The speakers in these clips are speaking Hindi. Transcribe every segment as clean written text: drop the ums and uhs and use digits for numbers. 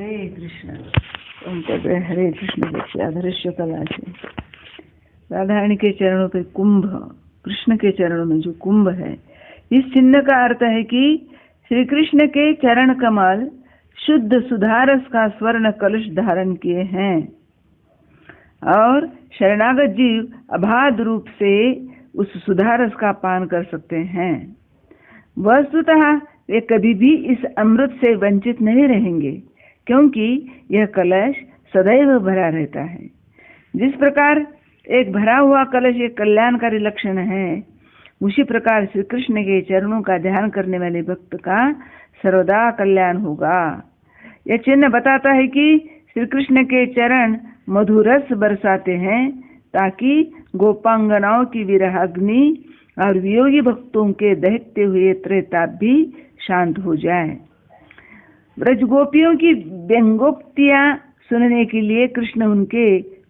हरे कृष्ण। हरे कृष्ण बच्चे अधृश्य कला से राधा रानी के चरणों पे कुंभ, कृष्ण के चरणों में जो कुंभ है, इस चिन्ह का अर्थ है कि श्री कृष्ण के चरण कमल शुद्ध सुधारस का स्वर्ण कलश धारण किए हैं और शरणागत जीव अबाध रूप से उस सुधारस का पान कर सकते हैं। वस्तुतः वे कभी भी इस अमृत से वंचित नहीं रहेंगे, क्योंकि यह कलश सदैव भरा रहता है। जिस प्रकार एक भरा हुआ कलश एक कल्याणकारी लक्षण है, उसी प्रकार श्री कृष्ण के चरणों का ध्यान करने वाले भक्त का सर्वदा कल्याण होगा। यह चिन्ह बताता है कि श्री कृष्ण के चरण मधुरस बरसाते हैं, ताकि गोपांगनाओं की विरहाग्नि और वियोगी भक्तों के दहकते हुए त्रेताप भी शांत हो जाए। ब्रज गोपियों की व्यंगोक्तियां सुनने के लिए कृष्ण उनके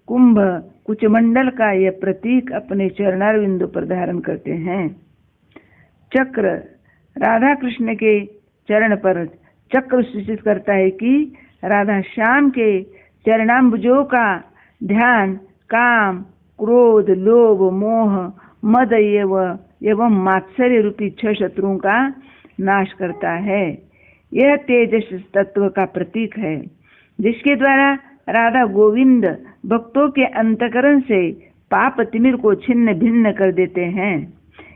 कुंभ कुचमंडल का यह प्रतीक अपने चरणारविंदों पर धारण करते हैं। चक्र राधा कृष्ण के चरण पर चक्र सूचित करता है कि राधा श्याम के चरणाम्बुजों का ध्यान काम, क्रोध, लोभ, मोह, मद एवं मात्सर्य रूपी 6 शत्रुओं का नाश करता है। यह तेजस तत्व का प्रतीक है, जिसके द्वारा राधा गोविंद भक्तों के अंतकरण से पाप तिमिर को छिन्न भिन्न कर देते हैं।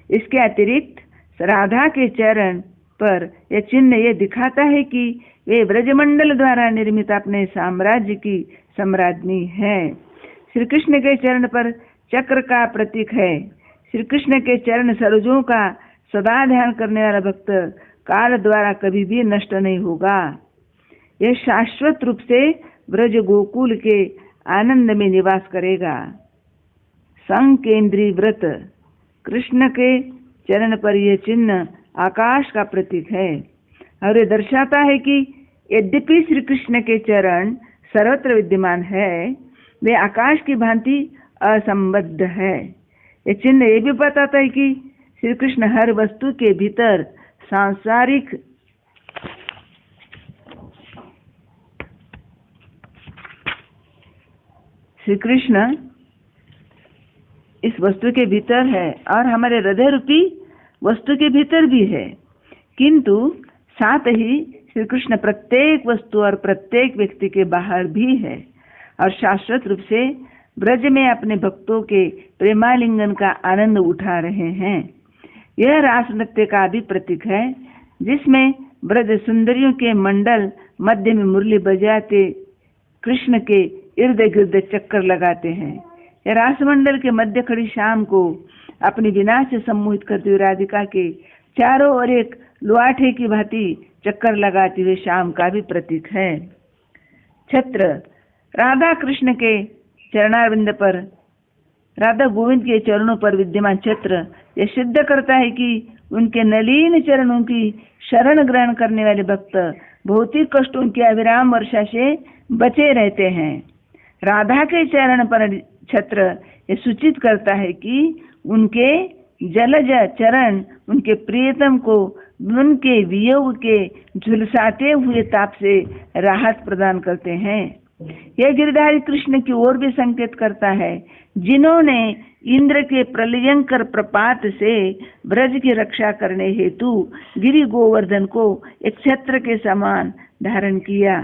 इसके अतिरिक्त राधा के चरण पर यह चिन्ह यह दिखाता है कि वे ब्रजमंडल द्वारा निर्मित अपने साम्राज्य की सम्राज्ञी है। श्री कृष्ण के चरण पर चक्र का प्रतीक है। श्री कृष्ण के चरण सरोजों का सदा ध्यान करने वाला भक्त काल द्वारा कभी भी नष्ट नहीं होगा। यह शाश्वत रूप से ब्रज गोकुल के आनंद में निवास करेगा। संकेंद्री व्रत कृष्ण के चरण पर यह चिन्ह आकाश का प्रतीक है और यह दर्शाता है कि यद्यपि श्री कृष्ण के चरण सर्वत्र विद्यमान है, वे आकाश की भांति असंबद्ध है। यह चिन्ह यह भी बताता है कि श्री कृष्ण हर वस्तु के भीतर सांसारिक श्री कृष्ण इस वस्तु के भीतर है और हमारे हृदय रूपी वस्तु के भीतर भी है, किंतु साथ ही श्री कृष्ण प्रत्येक वस्तु और प्रत्येक व्यक्ति के बाहर भी है और शाश्वत रूप से ब्रज में अपने भक्तों के प्रेमालिंगन का आनंद उठा रहे हैं। यह रास नृत्य का भी प्रतीक है, जिसमें ब्रज सुंदरियों के मंडल मध्य में मुरली बजाते कृष्ण के इर्द गिर्द चक्कर लगाते हैं। यह रास मंडल के मध्य खड़ी शाम को अपनी विनाश से सम्मोहित करते हुए राधिका के चारों ओर एक लुआठे की भांति चक्कर लगाते हुए शाम का भी प्रतीक है। छत्र राधा कृष्ण के चरणारविंद पर राधा गोविंद के चरणों पर विद्यमान छत्र यह सिद्ध करता है कि उनके नलीन चरणों की शरण ग्रहण करने वाले भक्त भौतिक कष्टों की अविराम वर्षा से बचे रहते हैं। राधा के चरण पर छत्र यह सूचित करता है कि उनके जलज चरण उनके प्रियतम को उनके वियोग के झुलसाते हुए ताप से राहत प्रदान करते हैं। यह गिरधारी कृष्ण की ओर भी संकेत करता है, जिन्होंने इंद्र के प्रलयंकर प्रपात से ब्रज की रक्षा करने हेतु गिरि गोवर्धन को एक छत्र के समान धारण किया।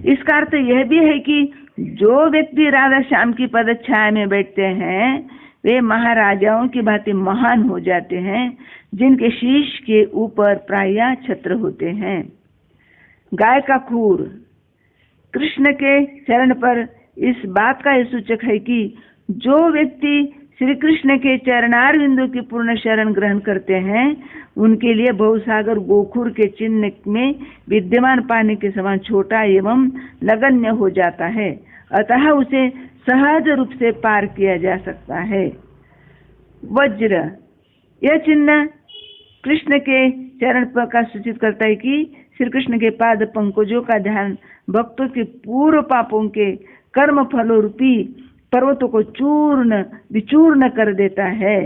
इसका अर्थ यह भी है कि जो व्यक्ति राधा श्याम की पदछाया में बैठते हैं, वे महाराजाओं की भांति महान हो जाते हैं, जिनके शीश के ऊपर प्रायः छत्र होते हैं। गाय का खूर कृष्ण के चरण पर इस बात का यह सूचक है कि जो व्यक्ति श्री कृष्ण के चरणारविंदों की पूर्ण शरण ग्रहण करते हैं, उनके लिए बहुसागर गोखुर के चिन्ह में विद्यमान पानी के समान छोटा एवं नगण्य हो जाता है, अतः उसे सहज रूप से पार किया जा सकता है। वज्र यह चिन्ह कृष्ण के चरण पर का सूचित करता है कि श्री कृष्ण के पाद पंकजों का ध्यान भक्तों के पूर्व पापों के कर्म फलों रूपी पर्वतों को चूर्ण विचूर्ण कर देता है।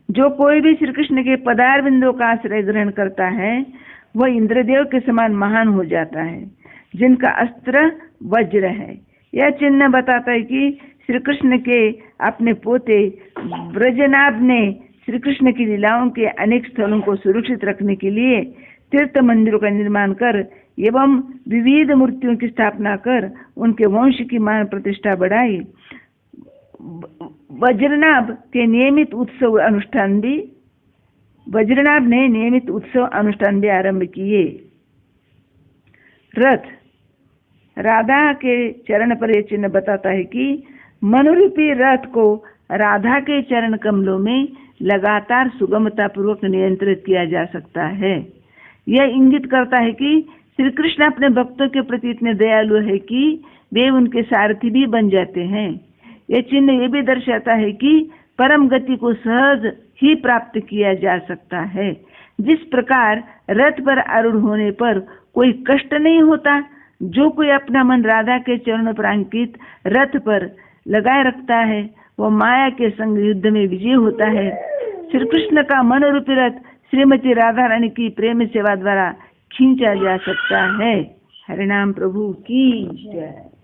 जो कोई भी श्री कृष्ण के पदारविंदों का आश्रय ग्रहण करता है, वह इंद्रदेव के समान महान हो जाता है, जिनका अस्त्र वज्र है। यह चिन्ह बताता है कि श्री कृष्ण के अपने पोते ब्रजनाभ ने श्री कृष्ण की लीलाओं के अनेक स्थलों को सुरक्षित रखने के लिए तीर्थ मंदिरों का निर्माण कर एवं विविध मूर्तियों की स्थापना कर उनके वंश की मान प्रतिष्ठा बढ़ाई। वज्रनाभ ने नियमित उत्सव अनुष्ठान भी आरंभ किए। रथ, राधा के चरण पर यह चिन्ह बताता है कि मनोरूपी रथ को राधा के चरण कमलों में लगातार सुगमता पूर्वक नियंत्रित किया जा सकता है। यह इंगित करता है कि श्री कृष्ण अपने भक्तों के प्रति इतने दयालु है कि वे उनके सारथी भी बन जाते हैं। यह चिन्ह यह भी दर्शाता है कि परम गति को सहज ही प्राप्त किया जा सकता है। जिस प्रकार रथ पर आरूढ़ होने पर कोई कष्ट नहीं होता, जो कोई अपना मन राधा के चरणों पर अंकित रथ पर लगाए रखता है वह माया के संग युद्ध में विजय होता है। श्री कृष्ण का मनोरूपी रथ श्रीमती राधा रानी की प्रेम सेवा द्वारा खींचा जा सकता है। हरिनाम प्रभु की जय।